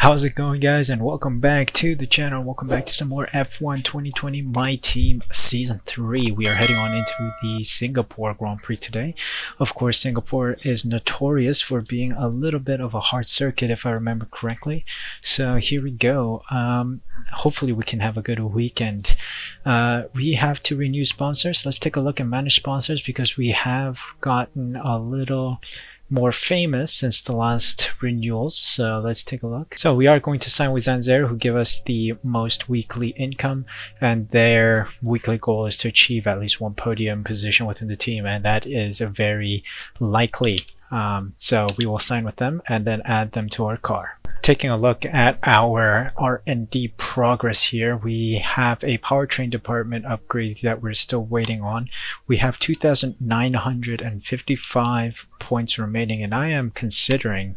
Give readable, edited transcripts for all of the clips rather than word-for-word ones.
How's it going, guys, and welcome back to the channel. Welcome back to some more F1 2020 My Team Season 3. We are heading on into the Singapore Grand Prix today. Of course, Singapore is notorious for being a little bit of a hard circuit, if I remember correctly. So here we go. Hopefully we can have a good weekend. We have to renew sponsors. Let's take a look and manage sponsors because we have gotten a little more famous since the last renewals. So let's take a look. So we are going to sign with Zanzer, who give us the most weekly income, and their weekly goal is to achieve at least one podium position within the team, and that is very likely. So we will sign with them and then add them to our car. Taking a look at our Rnd Progress here, we have a powertrain department upgrade that we're still waiting on. We have 2,955 points remaining, and I am considering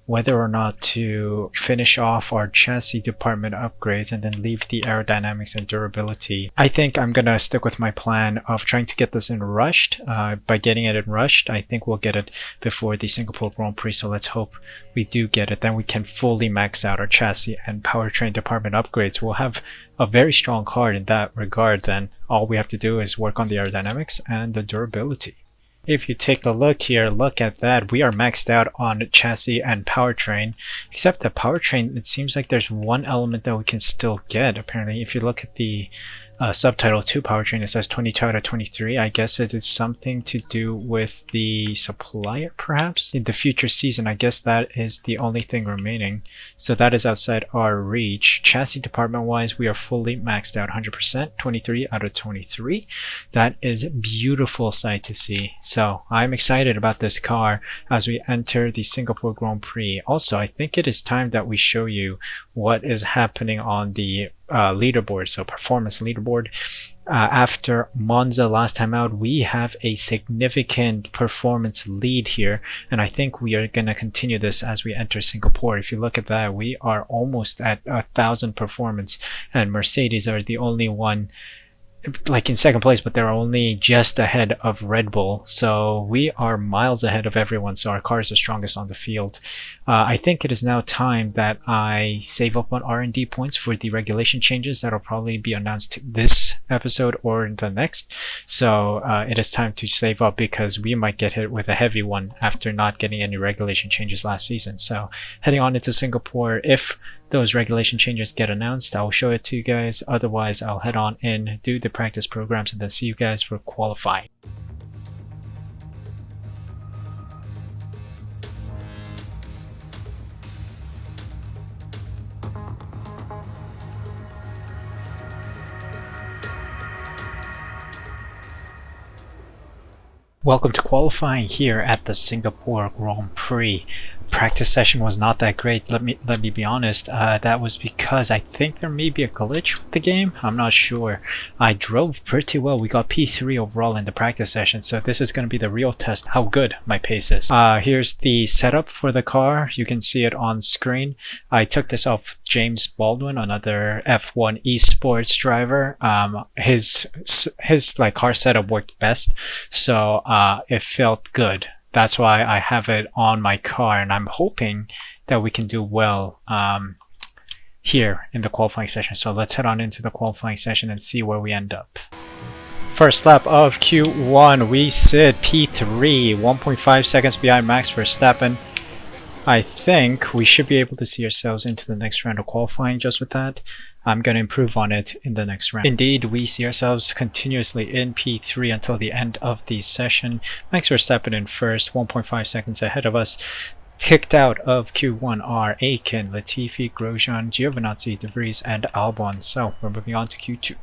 whether or not to finish off our chassis department upgrades and then leave the aerodynamics and durability. I think I'm gonna stick with my plan of trying to get this in rushed. By getting it in rushed, I think we'll get it before the Singapore Grand Prix, so let's hope we do get it. Then we can fully max out our chassis and powertrain department upgrades. We'll have a very strong car in that regard. Then all we have to do is work on the aerodynamics and the durability. If you take a look here, look at that. We are maxed out on chassis and powertrain, except that powertrain, it seems like there's one element that we can still get. Apparently, if you look at the subtitle 2 powertrain, it says 22 out of 23. I guess it is something to do with the supplier, perhaps? In the future season, I guess that is the only thing remaining. So that is outside our reach. Chassis department-wise, we are fully maxed out 100%, 23 out of 23. That is a beautiful sight to see. So I'm excited about this car as we enter the Singapore Grand Prix. Also, I think it is time that we show you what is happening on the leaderboard, so performance leaderboard. After Monza last time out, we have a significant performance lead here, and I think we are going to continue this as we enter Singapore. If you look at that, we are almost at 1,000 performance, and Mercedes are the only one like in second place, but they're only just ahead of Red Bull, so we are miles ahead of everyone. So our car is the strongest on the field. I think it is now time that I save up on R&D points for the regulation changes that'll probably be announced this episode or the next. So it is time to save up because we might get hit with a heavy one after not getting any regulation changes last season. So heading on into Singapore, if those regulation changes get announced, I'll show it to you guys. Otherwise, I'll head on in, do the practice programs, and then see you guys for qualifying. Welcome to qualifying here at the Singapore Grand Prix. Practice session was not that great. Let me be honest. That was because I think there may be a glitch with the game. I'm not sure. I drove pretty well. We got P3 overall in the practice session, so this is going to be the real test how good my pace is. Here's the setup for the car. You can see it on screen. I took this off James Baldwin, another F1 esports driver. His like car setup worked best, so it felt good. That's why I have it on my car, and I'm hoping that we can do well here in the qualifying session. So let's head on into the qualifying session and see where we end up. First lap of Q1, we sit P3, 1.5 seconds behind Max Verstappen. I think we should be able to see ourselves into the next round of qualifying just with that. I'm going to improve on it in the next round. Indeed, we see ourselves continuously in P3 until the end of the session. Max Verstappen in first, 1.5 seconds ahead of us. Kicked out of Q1 are Aiken, Latifi, Grosjean, Giovinazzi, De Vries, and Albon. So we're moving on to Q2.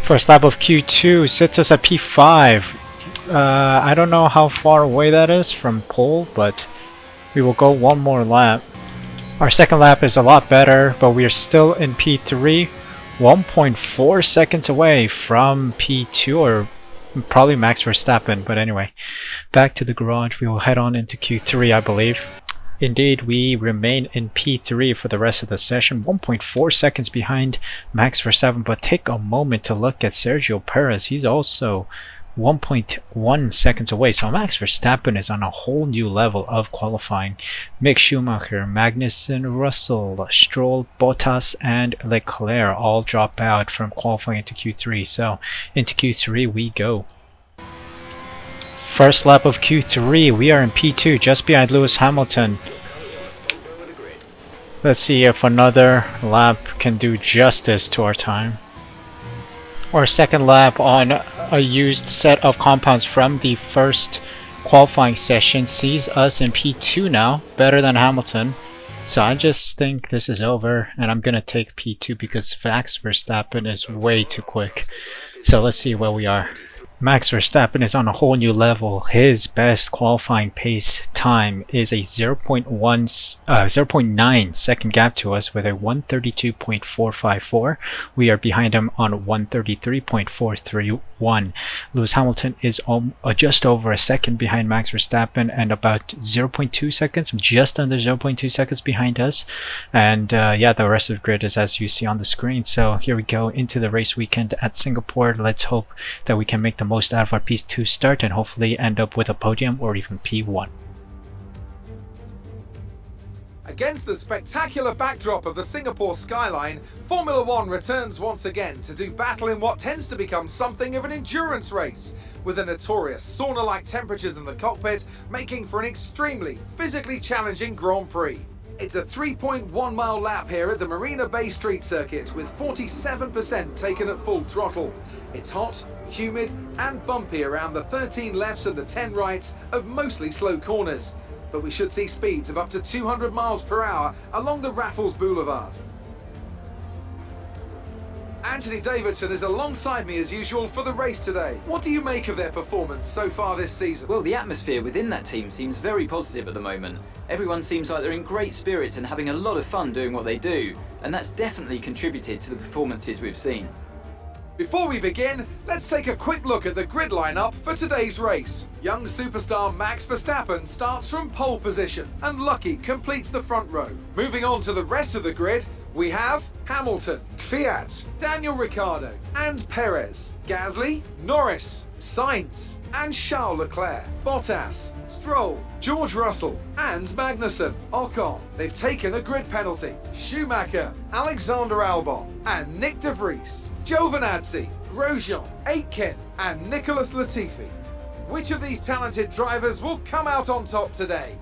First lap of Q2 sits us at P5. I don't know how far away that is from pole, but we will go one more lap. Our second lap is a lot better, but we are still in P3, 1.4 seconds away from P2, or probably Max Verstappen. But anyway, back to the garage. We will head on into Q3, I believe. Indeed, we remain in P3 for the rest of the session, 1.4 seconds behind Max Verstappen. But take a moment to look at Sergio Perez. He's also 1.1 seconds away. So Max Verstappen is on a whole new level of qualifying. Mick Schumacher, Magnussen, Russell, Stroll, Bottas, and Leclerc all drop out from qualifying into Q3. So into Q3 we go. First lap of Q3, we are in P2, just behind Lewis Hamilton. Let's see if another lap can do justice to our time. Our second lap on a used set of compounds from the first qualifying session sees us in P2 now, better than Hamilton. So I just think this is over, and I'm gonna take P2 because Max Verstappen is way too quick. So let's see where we are. Max Verstappen is on a whole new level. His best qualifying pace time is a 0.9 second gap to us with a 132.454. We are behind him on 133.431. Lewis Hamilton is just over a second behind Max Verstappen and about 0.2 seconds, just under 0.2 seconds behind us. And yeah, the rest of the grid is as you see on the screen. So here we go into the race weekend at Singapore. Let's hope that we can make the most out of our P2 start and hopefully end up with a podium or even P1. Against the spectacular backdrop of the Singapore skyline, Formula One returns once again to do battle in what tends to become something of an endurance race, with the notorious sauna-like temperatures in the cockpit making for an extremely physically challenging Grand Prix. It's a 3.1 mile lap here at the Marina Bay Street Circuit with 47% taken at full throttle. It's hot, humid and bumpy around the 13 lefts and the 10 rights of mostly slow corners, but we should see speeds of up to 200 miles per hour along the Raffles Boulevard. Anthony Davidson is alongside me as usual for the race today. What do you make of their performance so far this season? Well, the atmosphere within that team seems very positive at the moment. Everyone seems like they're in great spirits and having a lot of fun doing what they do, and that's definitely contributed to the performances we've seen. Before we begin, let's take a quick look at the grid lineup for today's race. Young superstar Max Verstappen starts from pole position and Lucky completes the front row. Moving on to the rest of the grid, we have Hamilton, Kvyat, Daniel Ricciardo and Perez, Gasly, Norris, Sainz and Charles Leclerc, Bottas, Stroll, George Russell and Magnussen, Ocon. They've taken a grid penalty. Schumacher, Alexander Albon and Nick de Vries, Giovinazzi, Grosjean, Aitken and Nicholas Latifi. Which of these talented drivers will come out on top today?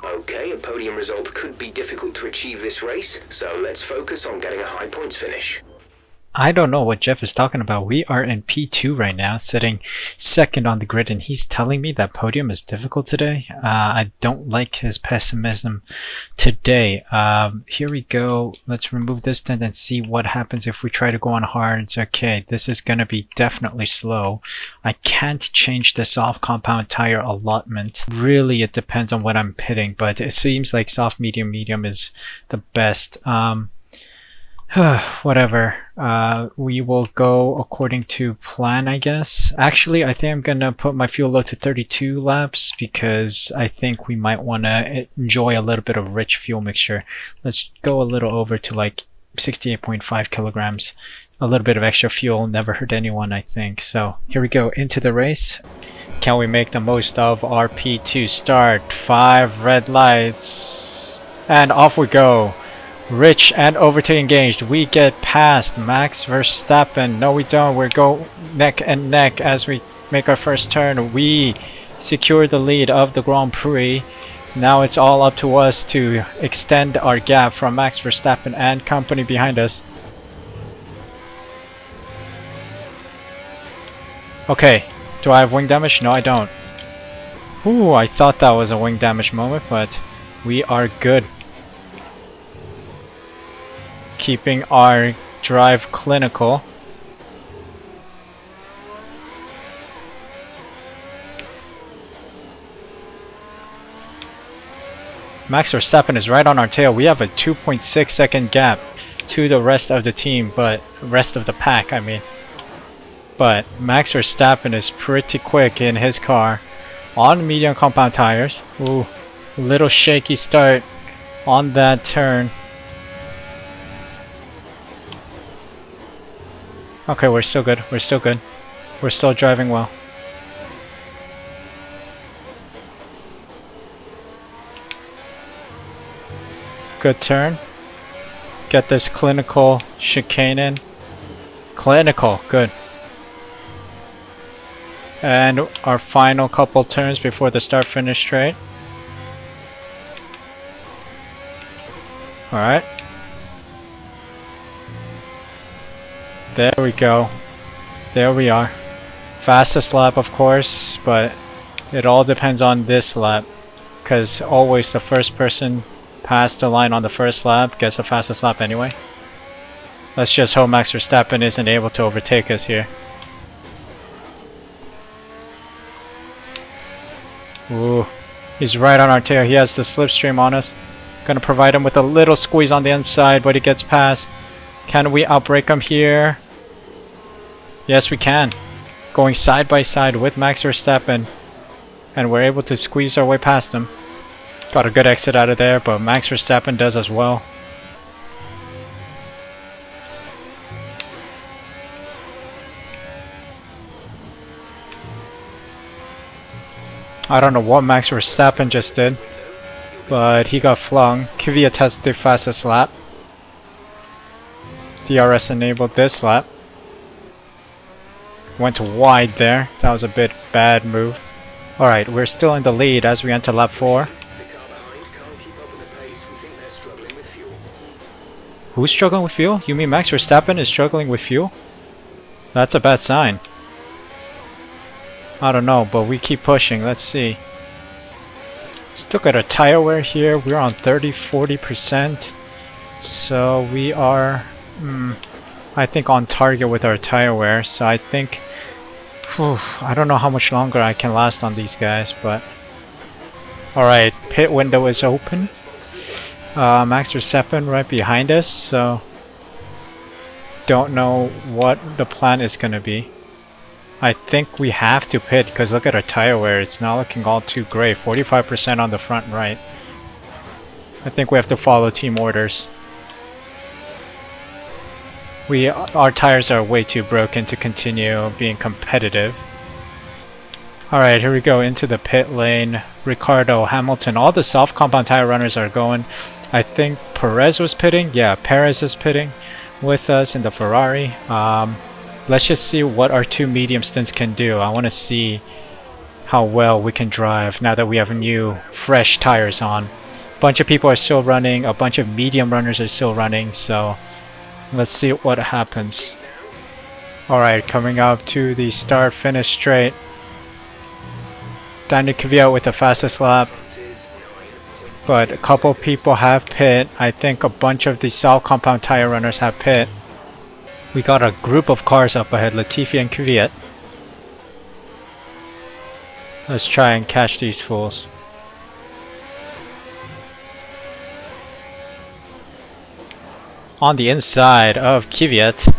Okay, a podium result could be difficult to achieve this race, so let's focus on getting a high points finish. I don't know what Jeff is talking about. We are in P2 right now, sitting second on the grid, and he's telling me that podium is difficult today. I don't like his pessimism today. Here we go. Let's remove this then and see what happens if we try to go on hards. Okay, this is going to be definitely slow. I can't change the soft compound tire allotment. Really, it depends on what I'm pitting, but it seems like soft, medium, medium is the best. Whatever. We will go according to plan, I guess. Actually, I think I'm gonna put my fuel load to 32 laps because I think we might want to enjoy a little bit of rich fuel mixture. Let's go a little over to like 68.5 kilograms. A little bit of extra fuel never hurt anyone, I think. So here we go into the race. Can we make the most of our P2 start? 5 red lights and off we go. Rich and overtake engaged. We get past Max Verstappen. No, we don't. We go neck and neck as we make our first turn. We secure the lead of the Grand Prix. Now it's all up to us to extend our gap from Max Verstappen and company behind us. Okay, do I have wing damage? No, I don't. Ooh, I thought that was a wing damage moment, but we are good. Keeping our drive clinical. Max Verstappen is right on our tail. We have a 2.6 second gap to the rest of the team, but rest of the pack, I mean. But Max Verstappen is pretty quick in his car on medium compound tires. Ooh, a little shaky start on that turn. Okay, we're still good. We're still good. We're still driving well. Good turn. Get this clinical chicane in. Clinical, good. And our final couple turns before the start-finish straight. Alright. There we go. There we are. Fastest lap, of course, but it all depends on this lap. Because always the first person past the line on the first lap gets the fastest lap anyway. Let's just hope Max Verstappen isn't able to overtake us here. Ooh, he's right on our tail. He has the slipstream on us. Gonna provide him with a little squeeze on the inside, but he gets past. Can we outbrake him here? Yes, we can. Going side by side with Max Verstappen. And we're able to squeeze our way past him. Got a good exit out of there, but Max Verstappen does as well. I don't know what Max Verstappen just did, but he got flung. Kvyat has the fastest lap. DRS enabled this lap. Went wide there. That was a bit bad move. Alright, we're still in the lead as we enter lap 4. Who's struggling with fuel? You mean Max Verstappen is struggling with fuel? That's a bad sign. I don't know, but we keep pushing. Let's see. Let's look at our tire wear here. We're on 30-40%. So we are, I think, on target with our tire wear. So I think, I don't know how much longer I can last on these guys, but... Alright, pit window is open. Max Verstappen right behind us, so... Don't know what the plan is gonna be. I think we have to pit because look at our tire wear. It's not looking all too great. 45% on the front right. I think we have to follow team orders. Our tires are way too broken to continue being competitive. Alright, here we go into the pit lane. Ricardo, Hamilton, all the soft compound tire runners are going. I think Perez was pitting. Yeah, Perez is pitting with us in the Ferrari. Let's just see what our two medium stints can do. I want to see how well we can drive now that we have new, fresh tires on. A bunch of people are still running, a bunch of medium runners are still running, so let's see what happens. Alright, coming up to the start-finish straight. Daniel Kvyat with the fastest lap. But a couple people have pit. I think a bunch of the soft compound tire runners have pit. We got a group of cars up ahead, Latifi and Kvyat. Let's try and catch these fools. On the inside of Kvyat.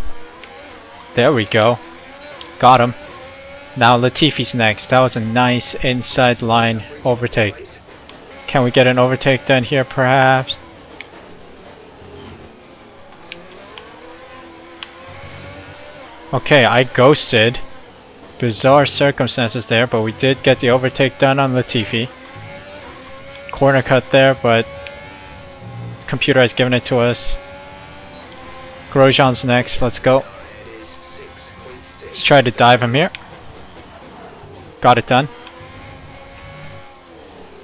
There we go. Got him. Now Latifi's next. That was a nice inside line overtake. Can we get an overtake done here perhaps? Okay, I ghosted. Bizarre circumstances there, but we did get the overtake done on Latifi. Corner cut there, but the computer has given it to us. Grosjean's next, let's go. Let's try to dive him here. Got it done.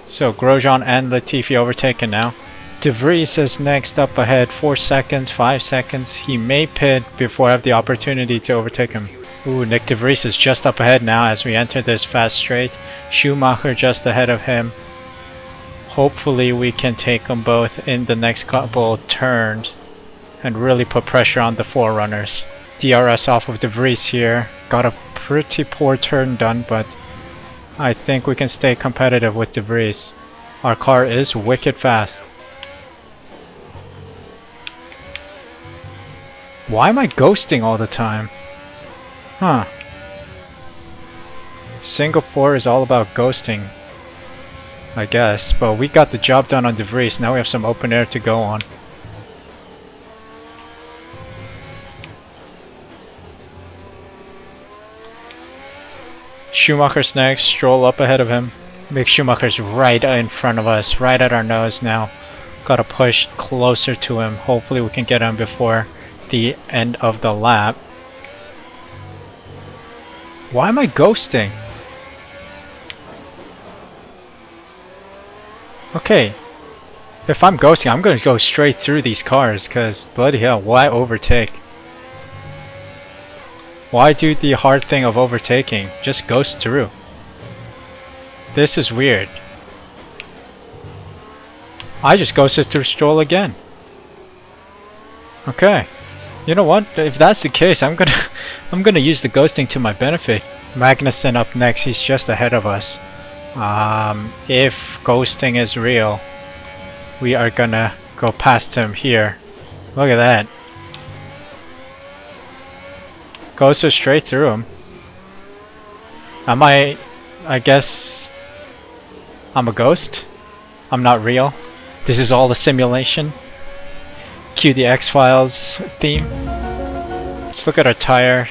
So Grosjean and Latifi overtaken now. De Vries is next up ahead, 4 seconds, 5 seconds. He may pit before I have the opportunity to overtake him. Ooh, Nick De Vries is just up ahead now as we enter this fast straight. Schumacher just ahead of him. Hopefully we can take them both in the next couple turns and really put pressure on the forerunners. DRS off of De Vries here. Got a pretty poor turn done, but I think we can stay competitive with De Vries. Our car is wicked fast. Why am I ghosting all the time? Huh. Singapore is all about ghosting, I guess. But we got the job done on De Vries. Now we have some open air to go on. Schumacher's next. Stroll up ahead of him. Mick Schumacher's right in front of us, right at our nose now. Gotta push closer to him. Hopefully we can get him before the end of the lap. Why am I ghosting? Okay. If I'm ghosting, I'm gonna go straight through these cars, cause bloody hell, why overtake? Why do the hard thing of overtaking? Just ghost through. This is weird. I just ghosted through Stroll again. Okay. You know what? If that's the case, I'm gonna use the ghosting to my benefit. Magnussen up next. He's just ahead of us. If ghosting is real, we are gonna go past him here. Look at that. Ghosted straight through him. I guess I'm a ghost. I'm not real. This is all a simulation. Cue the X-Files theme. Let's look at our tire.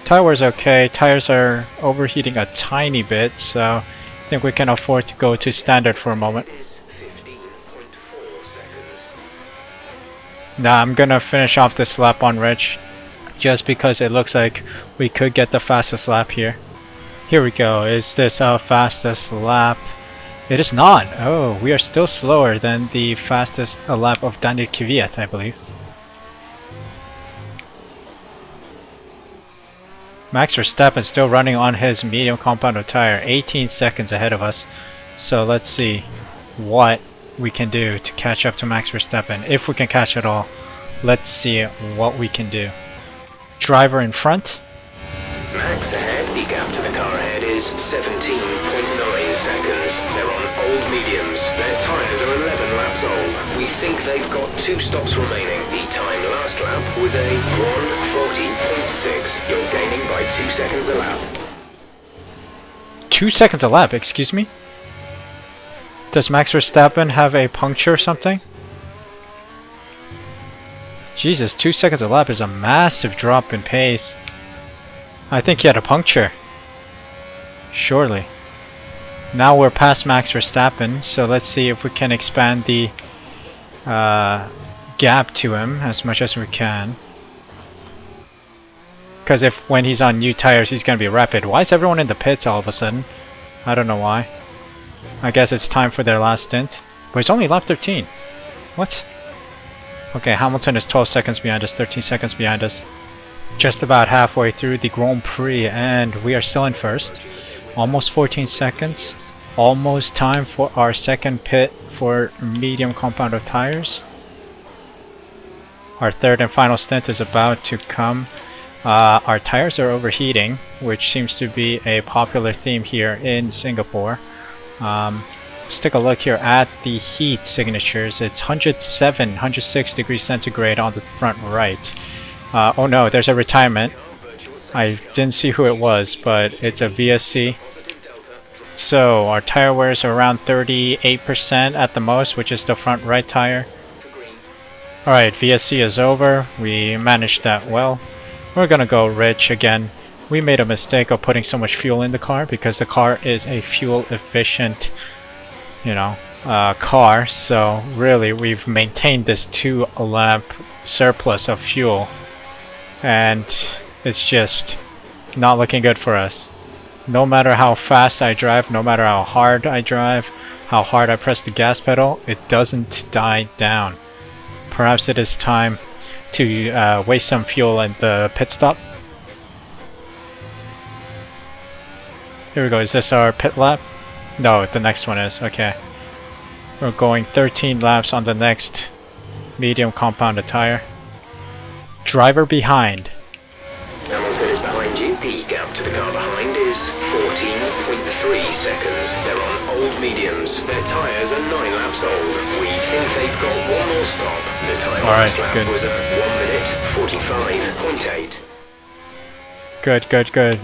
Tire wear's okay. Tires are overheating a tiny bit, so I think we can afford to go to standard for a moment. Nah, I'm gonna finish off this lap on Rich, just because it looks like we could get the fastest lap here. Here we go. Is this our fastest lap? It is not. Oh, we are still slower than the fastest lap of Daniel Kvyat, I believe. Max Verstappen still running on his medium compound tire, 18 seconds ahead of us. So let's see what we can do to catch up to Max Verstappen. If we can catch it all, let's see what we can do. Driver in front. Max ahead. The gap to the car ahead is 17.9 seconds. They're on old mediums. Their tyres are 11 laps old. We think they've got 2 stops remaining. The time last lap was a 1:40.6. You're gaining by 2 seconds a lap. 2 seconds a lap, excuse me? Does Max Verstappen have a puncture or something? Jesus, 2 seconds a lap is a massive drop in pace. I think he had a puncture. Surely. Now we're past Max Verstappen, so let's see if we can expand the gap to him as much as we can. Because if when he's on new tires, he's going to be rapid. Why is everyone in the pits all of a sudden? I don't know why. I guess it's time for their last stint. But it's only lap 13. What? Okay, Hamilton is 12 seconds behind us, 13 seconds behind us. Just about halfway through the Grand Prix, and we are still in first. Almost 14 seconds. Almost time for our second pit for medium compound of tires. Our third and final stint is about to come. Our tires are overheating, which seems to be a popular theme here in Singapore. Let's take a look here at the heat signatures. It's 107, 106 degrees centigrade on the front right. Oh no, there's a retirement. I didn't see who it was, but it's a VSC. So our tire wear is around 38% at the most, which is the front right tire. Alright, VSC is over. We managed that well. We're gonna go rich again. We made a mistake of putting so much fuel in the car because the car is a fuel efficient, car. So really, we've maintained this 2 lap surplus of fuel, and it's just not looking good for us. No matter how fast I drive, no matter how hard I drive, how hard I press the gas pedal, it doesn't die down. Perhaps it is time to waste some fuel at the pit stop. Here we go. Is this our pit lap? No, the next one is. Okay. We're going 13 laps on the next medium compounded tire. Driver behind. Hamilton is behind you. The gap to the car behind is 14.3 seconds. They're on old mediums. Their tyres are 9 laps old. We think they've got 1 more stop. The time last lap was at 1:45.8. Good.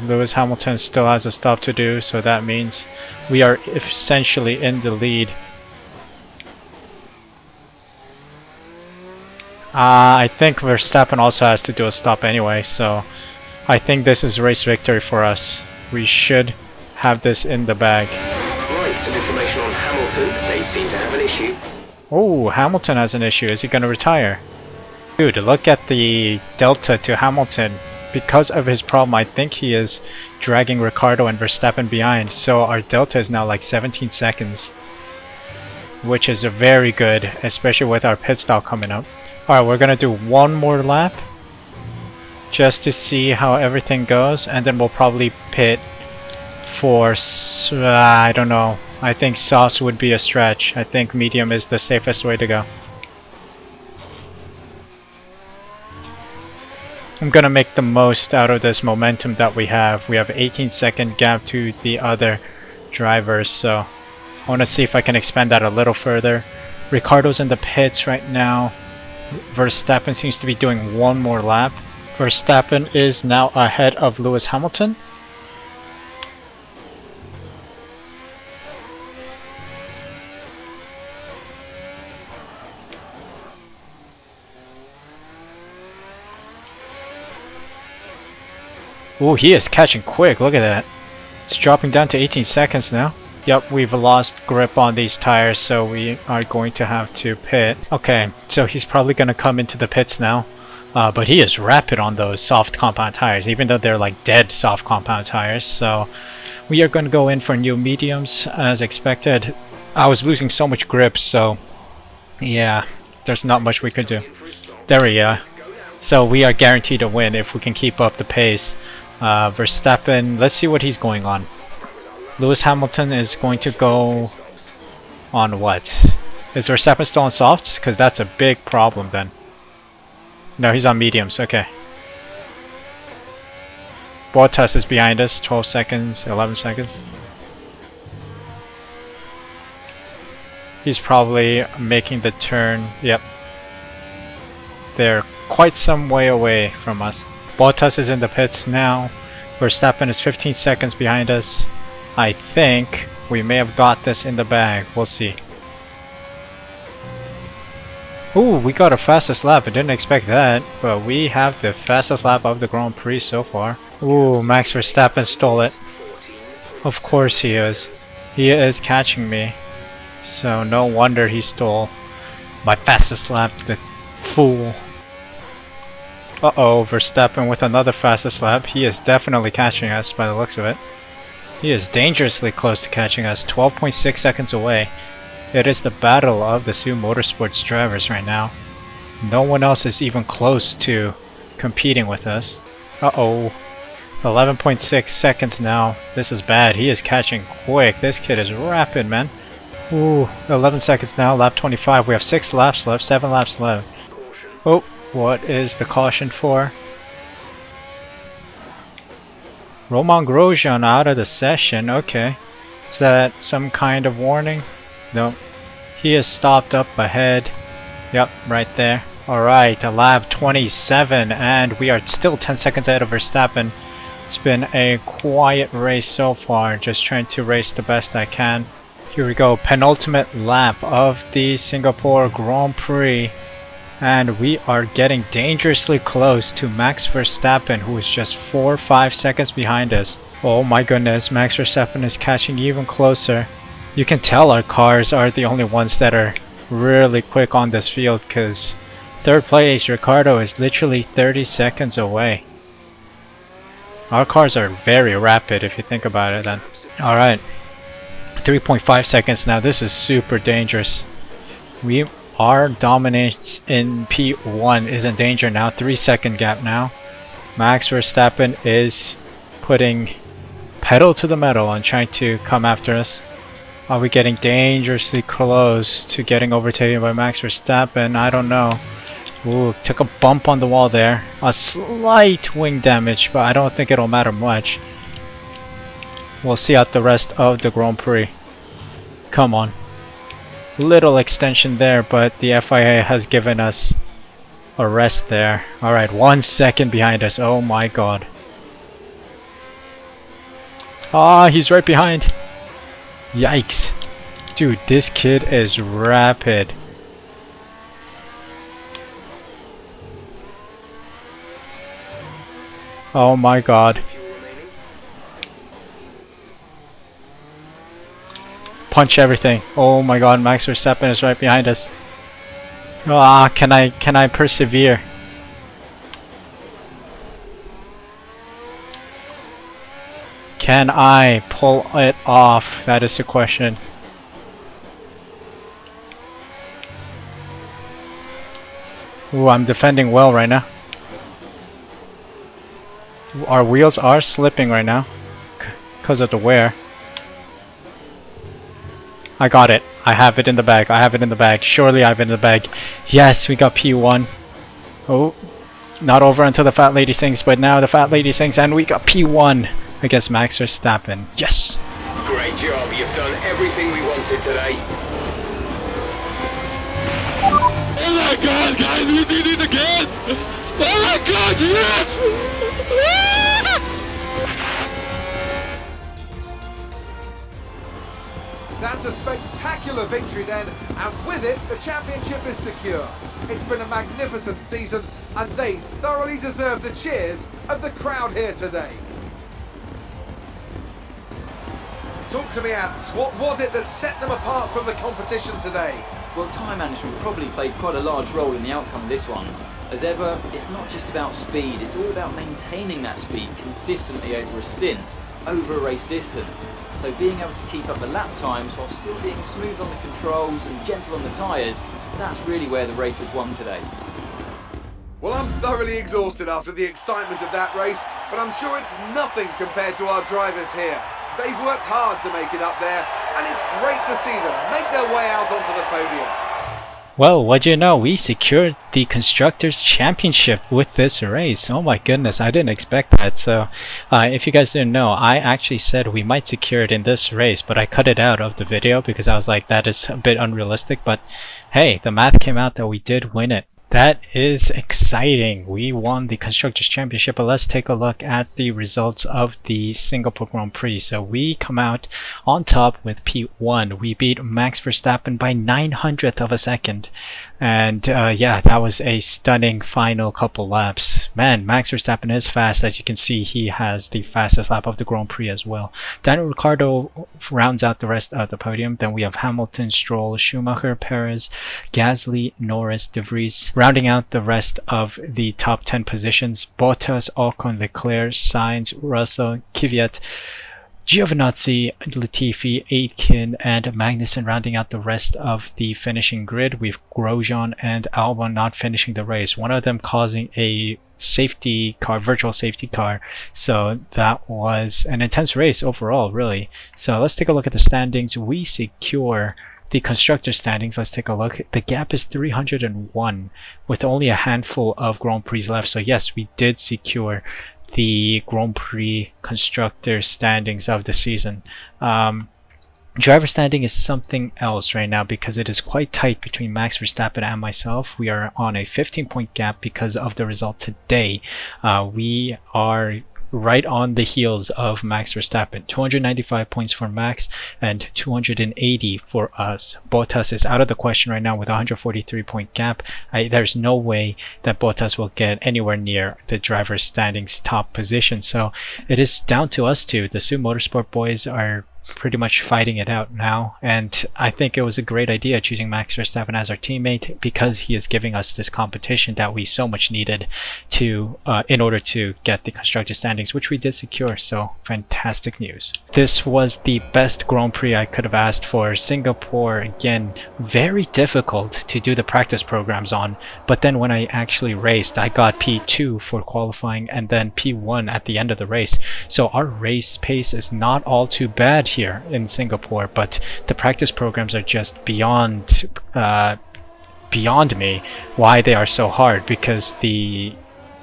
Lewis Hamilton still has a stop to do, so that means we are essentially in the lead. I think Verstappen also has to do a stop anyway, so I think this is race victory for us. We should have this in the bag. Right, some information on Hamilton. They seem to have an issue. Oh, Hamilton has an issue. Is he going to retire? Dude, look at the delta to Hamilton. Because of his problem, I think he is dragging Ricciardo and Verstappen behind. So our delta is now like 17 seconds. Which is very good, especially with our pit stop coming up. Alright, we're going to do one more lap. Just to see how everything goes. And then we'll probably pit for... I don't know. I think sauce would be a stretch. I think medium is the safest way to go. I'm gonna make the most out of this momentum that we have. We have 18-second gap to the other drivers, so I want to see if I can expand that a little further. Ricciardo's in the pits right now. Verstappen seems to be doing one more lap. Verstappen is now ahead of Lewis Hamilton. Oh, he is catching quick. Look at that. It's dropping down to 18 seconds now. Yep, we've lost grip on these tires, so we are going to have to pit. Okay, so he's probably going to come into the pits now. But he is rapid on those soft compound tires, even though they're like dead soft compound tires. So we are going to go in for new mediums as expected. I was losing so much grip, so yeah, there's not much we could do. There we go. So we are guaranteed a win if we can keep up the pace. Verstappen, let's see what he's going on. Lewis Hamilton is going to go on what? Is Verstappen still on softs? Because that's a big problem then. No, he's on mediums, okay. Bottas is behind us, 12 seconds, 11 seconds. He's probably making the turn, yep. They're quite some way away from us. Bottas is in the pits now. Verstappen is 15 seconds behind us. I think we may have got this in the bag. We'll see. Ooh, we got our fastest lap. I didn't expect that, but we have the fastest lap of the Grand Prix so far. Ooh, Max Verstappen stole it. Of course he is. He is catching me. So no wonder he stole my fastest lap, the fool. Uh-oh, Verstappen with another fastest lap. He is definitely catching us by the looks of it. He is dangerously close to catching us, 12.6 seconds away. It is the battle of the Su Motorsports drivers right now. No one else is even close to competing with us. Uh-oh. 11.6 seconds now. This is bad. He is catching quick. This kid is rapid, man. Ooh, 11 seconds now. Lap 25. We have 6 laps left. 7 laps left. Oh. What is the caution for? Romain Grosjean out of the session. Okay. Is that some kind of warning? No. He is stopped up ahead. Yep, right there. Alright, lap 27, and we are still 10 seconds ahead of Verstappen. It's been a quiet race so far. Just trying to race the best I can. Here we go. Penultimate lap of the Singapore Grand Prix. And we are getting dangerously close to Max Verstappen, who is just 4 or 5 seconds behind us. Oh my goodness, Max Verstappen is catching even closer. You can tell our cars are the only ones that are really quick on this field, because third place, Ricciardo, is literally 30 seconds away. Our cars are very rapid if you think about it then. Alright, 3.5 seconds now. This is super dangerous. Our dominance in P1 is in danger now. 3-second gap now. Max Verstappen is putting pedal to the metal and trying to come after us. Are we getting dangerously close to getting overtaken by Max Verstappen? I don't know. Ooh, took a bump on the wall there. A slight wing damage, but I don't think it'll matter much. We'll see out the rest of the Grand Prix. Come on. Little extension there, but the FIA has given us a rest there. Alright, 1 second behind us. Oh my god. Ah, he's right behind. Yikes. Dude, this kid is rapid. Oh my god. Punch everything. Oh my god, Max Verstappen is right behind us. Ah, can I persevere? Can I pull it off? That is the question. Ooh, I'm defending well right now. Our wheels are slipping right now because of the wear. I got it. I have it in the bag. I have it in the bag. Surely I have it in the bag. Yes, we got P1. Oh, not over until the fat lady sings, but now the fat lady sings and we got P1 against Max Verstappen. Yes! Great job, you've done everything we wanted today. Oh my god, guys, we did it again! Oh my god, yes! That's a spectacular victory then, and with it, the championship is secure. It's been a magnificent season, and they thoroughly deserve the cheers of the crowd here today. Talk to me, Ants. What was it that set them apart from the competition today? Well, time management probably played quite a large role in the outcome of this one. As ever, it's not just about speed, it's all about maintaining that speed consistently over a stint, over a race distance. So being able to keep up the lap times while still being smooth on the controls and gentle on the tyres, that's really where the race was won today. Well, I'm thoroughly exhausted after the excitement of that race, but I'm sure it's nothing compared to our drivers here. They've worked hard to make it up there, and it's great to see them make their way out onto the podium. Well, what'd you know? We secured the Constructors' Championship with this race. Oh my goodness, I didn't expect that. So, if you guys didn't know, I actually said we might secure it in this race, but I cut it out of the video because I was like, that is a bit unrealistic. But hey, the math came out that we did win it. That is exciting. We won the Constructors' Championship, but let's take a look at the results of the Singapore Grand Prix. So we come out on top with P1. We beat Max Verstappen by 900th of a second. And yeah, that was a stunning final couple laps. Man, Max Verstappen is fast. As you can see, he has the fastest lap of the Grand Prix as well. Daniel Ricciardo rounds out the rest of the podium. Then we have Hamilton, Stroll, Schumacher, Perez, Gasly, Norris, De Vries. Rounding out the rest of the top 10 positions, Bottas, Ocon, Leclerc, Sainz, Russell, Kvyat, Giovinazzi, Latifi, Aitken, and Magnussen rounding out the rest of the finishing grid, with Grosjean and Albon not finishing the race. One of them causing a safety car, virtual safety car. So that was an intense race overall, really. So let's take a look at the standings. We secure the constructor standings. Let's take a look. The gap is 301 with only a handful of Grand Prix left. So yes, we did secure the Grand Prix constructor standings of the season. Driver standing is something else right now because it is quite tight between Max Verstappen and myself. We are on a 15-point gap because of the result today. We are right on the heels of Max Verstappen. 295 points for Max and 280 for us. Bottas is out of the question right now with a 143-point gap. There's no way that Bottas will get anywhere near the driver's standings top position. So it is down to us two. The Su Motorsport boys are pretty much fighting it out now, and I think it was a great idea choosing Max Verstappen as our teammate because he is giving us this competition that we so much needed to in order to get the constructor standings, which we did secure. So fantastic news. This was the best Grand Prix I could have asked for. Singapore, again, very difficult to do the practice programs on, but then when I actually raced, I got P2 for qualifying and then P1 at the end of the race. So our race pace is not all too bad here in Singapore, but the practice programs are just beyond me why they are so hard, because the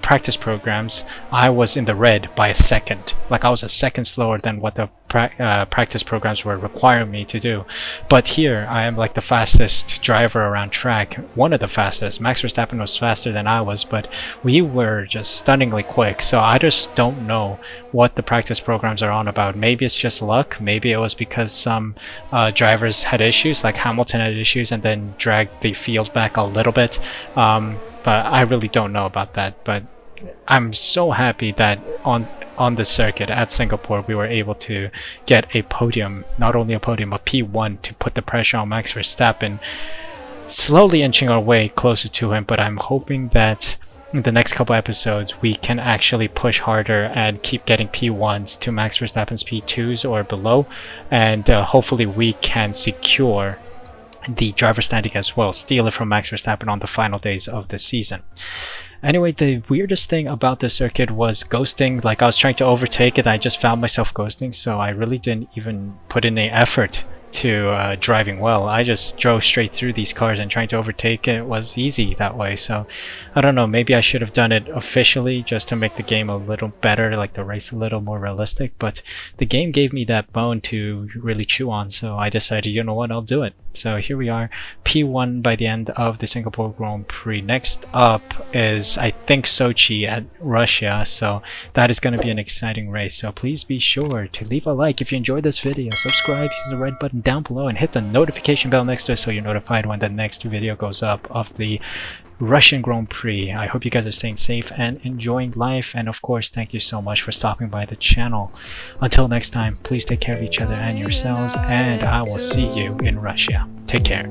practice programs, I was in the red by a second. Like, I was a second slower than what the practice programs were requiring me to do. But here I am like the fastest driver around track, one of the fastest. Max Verstappen was faster than I was, but we were just stunningly quick. So I just don't know what the practice programs are on about. Maybe it's just luck. Maybe it was because some drivers had issues, like Hamilton had issues and then dragged the field back a little bit. But I really don't know about that. But I'm so happy that on the circuit at Singapore, we were able to get a podium, not only a podium, but P1 to put the pressure on Max Verstappen, slowly inching our way closer to him. But I'm hoping that in the next couple episodes we can actually push harder and keep getting P1s to Max Verstappen's P2s or below, and hopefully we can secure the driver standing as well, steal it from Max Verstappen on the final days of the season. Anyway, the weirdest thing about the circuit was ghosting. Like, I was trying to overtake it, I just found myself ghosting, so I really didn't even put in any effort to driving well. I just drove straight through these cars, and trying to overtake it was easy that way. So I don't know, maybe I should have done it officially just to make the game a little better, like the race a little more realistic, but the game gave me that bone to really chew on, so I decided, you know what, I'll do it. So here we are, P1 by the end of the Singapore Grand Prix. Next up is, I think, Sochi at Russia, so that is going to be an exciting race. So please be sure to leave a like if you enjoyed this video, subscribe using the red button down below, and hit the notification bell next to it so you're notified when the next video goes up of the Russian Grand Prix. I hope you guys are staying safe and enjoying life, and of course, thank you so much for stopping by the channel. Until next time, please take care of each other and yourselves, and I will see you in Russia. Take care.